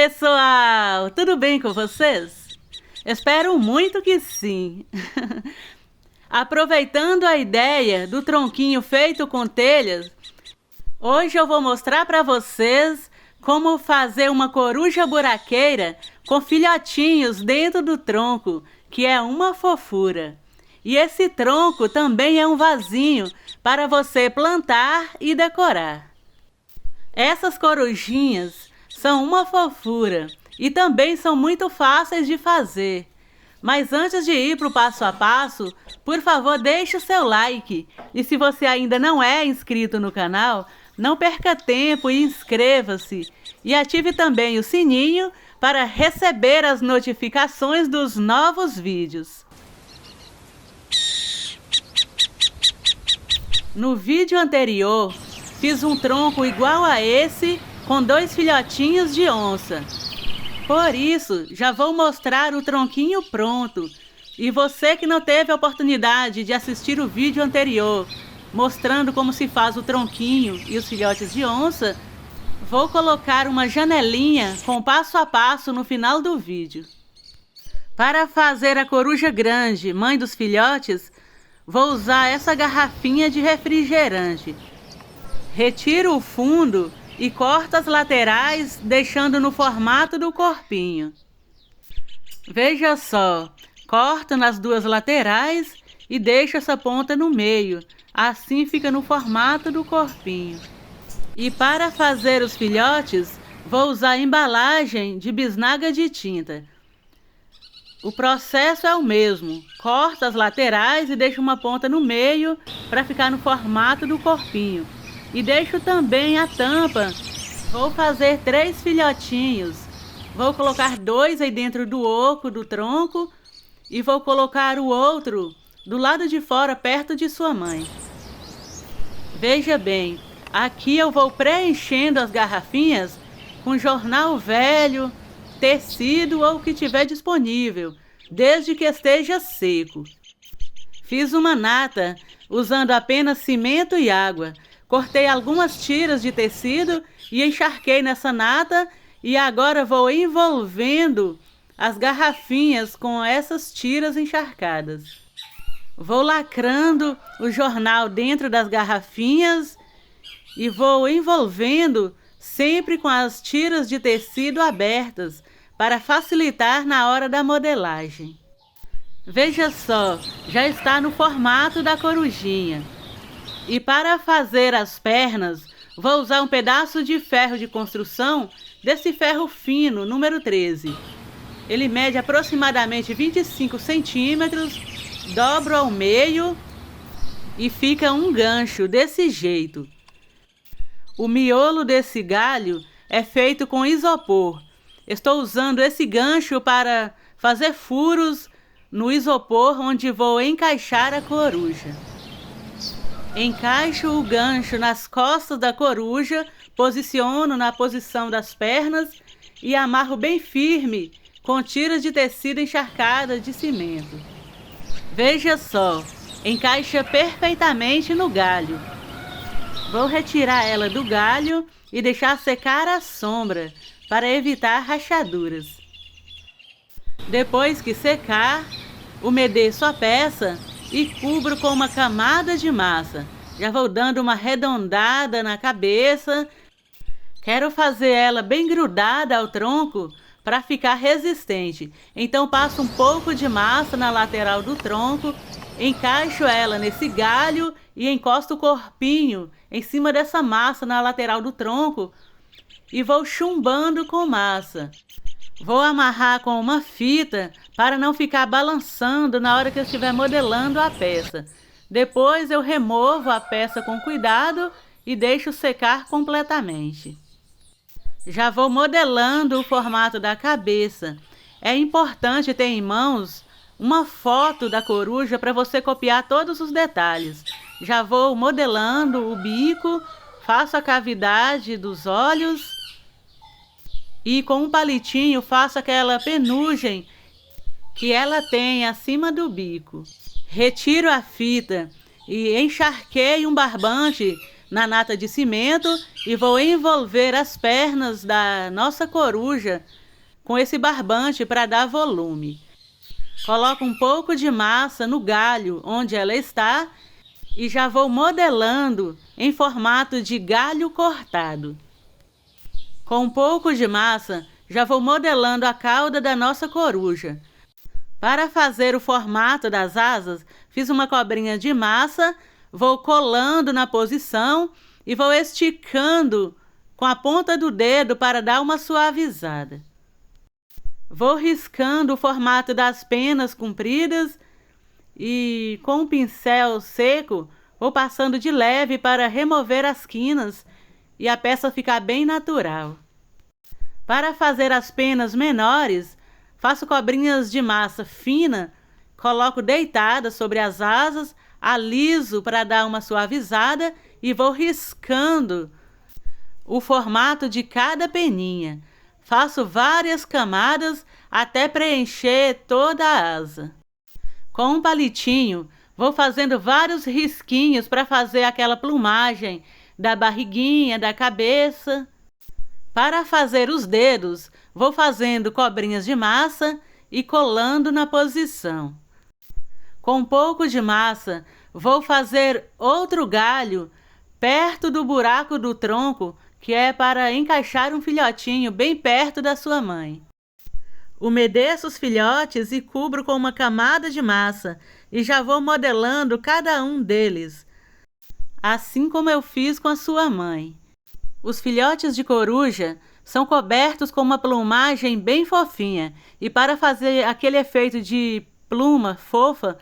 pessoal! Tudo bem com vocês? Espero muito que sim. Aproveitando a ideia do tronquinho feito com telhas, hoje eu vou mostrar para vocês como fazer uma coruja buraqueira com filhotinhos dentro do tronco, que é uma fofura. E esse tronco também é um vasinho para você plantar e decorar. Essas corujinhas são uma fofura e também são muito fáceis de fazer. Mas antes de ir para o passo a passo, por favor deixe o seu like. E se você ainda não é inscrito no canal, não perca tempo e inscreva-se. E ative também o sininho para receber as notificações dos novos vídeos. No vídeo anterior, fiz um tronco igual a esse com 2 filhotinhos de onça. Por isso, já vou mostrar o tronquinho pronto. E você que não teve a oportunidade de assistir o vídeo anterior, mostrando como se faz o tronquinho e os filhotes de onça, vou colocar uma janelinha com passo a passo no final do vídeo. Para fazer a coruja grande, mãe dos filhotes, vou usar essa garrafinha de refrigerante. Retiro o fundo e corto as laterais, deixando no formato do corpinho. Veja só, corto nas 2 laterais e deixo essa ponta no meio, assim fica no formato do corpinho. E para fazer os filhotes, vou usar embalagem de bisnaga de tinta. O processo é o mesmo, corto as laterais e deixo uma ponta no meio para ficar no formato do corpinho. E deixo também a tampa. Vou fazer 3 filhotinhos. Vou colocar 2 aí dentro do oco do tronco e vou colocar o outro do lado de fora, perto de sua mãe. Veja bem, aqui eu vou preenchendo as garrafinhas com jornal velho, tecido ou o que tiver disponível, desde que esteja seco. Fiz uma nata usando apenas cimento e água. Cortei algumas tiras de tecido e encharquei nessa nata e agora vou envolvendo as garrafinhas com essas tiras encharcadas. Vou lacrando o jornal dentro das garrafinhas e vou envolvendo sempre com as tiras de tecido abertas para facilitar na hora da modelagem. Veja só, já está no formato da corujinha. E para fazer as pernas, vou usar um pedaço de ferro de construção, desse ferro fino, número 13. Ele mede aproximadamente 25 centímetros, dobro ao meio e fica um gancho desse jeito. O miolo desse galho é feito com isopor. Estou usando esse gancho para fazer furos no isopor onde vou encaixar a coruja. Encaixo o gancho nas costas da coruja, posiciono na posição das pernas e amarro bem firme com tiras de tecido encharcada de cimento. Veja só, encaixa perfeitamente no galho. Vou retirar ela do galho e deixar secar à sombra para evitar rachaduras. Depois que secar, umedeço a peça e cubro com uma camada de massa. Já vou dando uma arredondada na cabeça. Quero fazer ela bem grudada ao tronco para ficar resistente. Então passo um pouco de massa na lateral do tronco, encaixo ela nesse galho e encosto o corpinho em cima dessa massa na lateral do tronco e vou chumbando com massa. Vou amarrar com uma fita para não ficar balançando na hora que eu estiver modelando a peça. Depois eu removo a peça com cuidado e deixo secar completamente. Já vou modelando o formato da cabeça. É importante ter em mãos uma foto da coruja para você copiar todos os detalhes. Já vou modelando o bico, faço a cavidade dos olhos e com um palitinho faço aquela penugem que ela tem acima do bico. Retiro a fita e encharquei um barbante na nata de cimento e vou envolver as pernas da nossa coruja com esse barbante para dar volume. Coloco um pouco de massa no galho onde ela está e já vou modelando em formato de galho cortado. Com um pouco de massa, já vou modelando a cauda da nossa coruja. Para fazer o formato das asas, fiz uma cobrinha de massa, vou colando na posição e vou esticando com a ponta do dedo para dar uma suavizada. Vou riscando o formato das penas compridas e com um pincel seco vou passando de leve para remover as quinas e a peça ficar bem natural. Para fazer as penas menores, faço cobrinhas de massa fina, coloco deitada sobre as asas, aliso para dar uma suavizada e vou riscando o formato de cada peninha. Faço várias camadas até preencher toda a asa. Com um palitinho, vou fazendo vários risquinhos para fazer aquela plumagem da barriguinha, da cabeça. Para fazer os dedos, vou fazendo cobrinhas de massa e colando na posição. Com um pouco de massa, vou fazer outro galho perto do buraco do tronco, que é para encaixar um filhotinho bem perto da sua mãe. Umedeço os filhotes e cubro com uma camada de massa e já vou modelando cada um deles, assim como eu fiz com a sua mãe. Os filhotes de coruja são cobertos com uma plumagem bem fofinha e para fazer aquele efeito de pluma fofa,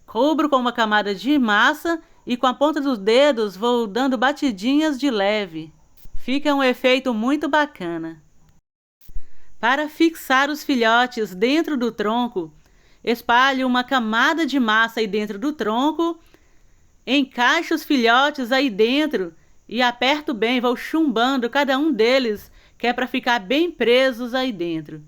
cubro com uma camada de massa e com a ponta dos dedos vou dando batidinhas de leve. Fica um efeito muito bacana. Para fixar os filhotes dentro do tronco, espalho uma camada de massa aí dentro do tronco, encaixo os filhotes aí dentro e aperto bem, vou chumbando cada um deles, que é para ficar bem presos aí dentro.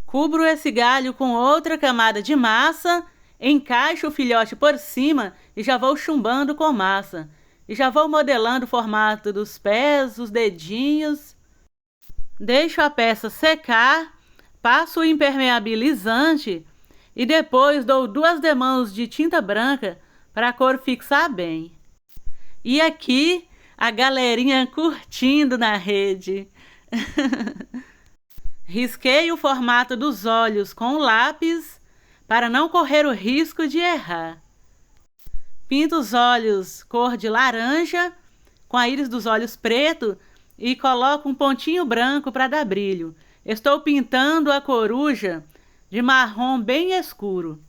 Cubro esse galho com outra camada de massa, encaixo o filhote por cima e já vou chumbando com massa. E já vou modelando o formato dos pés, os dedinhos. Deixo a peça secar, passo o impermeabilizante e depois dou 2 demãos de tinta branca para a cor fixar bem. E aqui a galerinha curtindo na rede. Risquei o formato dos olhos com o lápis para não correr o risco de errar. Pinto os olhos cor de laranja, com a íris dos olhos preto e coloco um pontinho branco para dar brilho. Estou pintando a coruja de marrom bem escuro.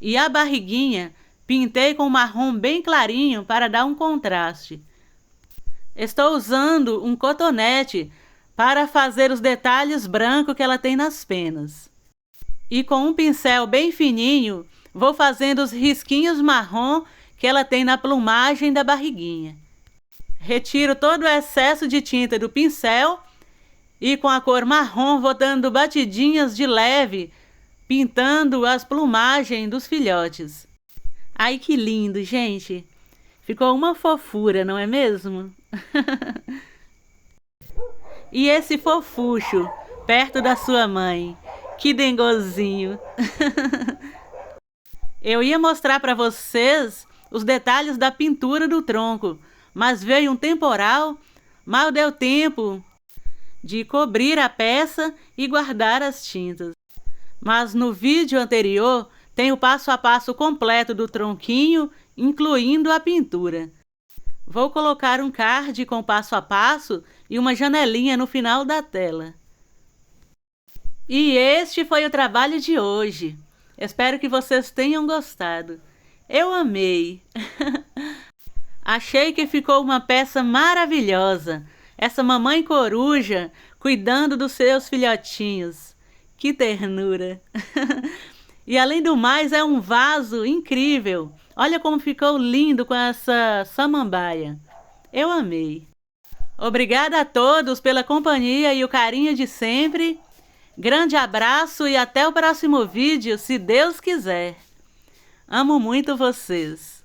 E a barriguinha pintei com marrom bem clarinho para dar um contraste. Estou usando um cotonete para fazer os detalhes brancos que ela tem nas penas. E com um pincel bem fininho, vou fazendo os risquinhos marrom que ela tem na plumagem da barriguinha. Retiro todo o excesso de tinta do pincel e com a cor marrom vou dando batidinhas de leve, pintando as plumagens dos filhotes. Ai, que lindo, gente! Ficou uma fofura, não é mesmo? E esse fofucho perto da sua mãe, que dengozinho! Eu ia mostrar para vocês os detalhes da pintura do tronco, mas veio um temporal, mal deu tempo de cobrir a peça e guardar as tintas. Mas no vídeo anterior tem o passo a passo completo do tronquinho, incluindo a pintura. Vou colocar um card com passo a passo e uma janelinha no final da tela. E este foi o trabalho de hoje. Espero que vocês tenham gostado. Eu amei! Achei que ficou uma peça maravilhosa. Essa mamãe coruja cuidando dos seus filhotinhos. Que ternura! E além do mais, é um vaso incrível. Olha como ficou lindo com essa samambaia. Eu amei. Obrigada a todos pela companhia e o carinho de sempre. Grande abraço e até o próximo vídeo, se Deus quiser. Amo muito vocês.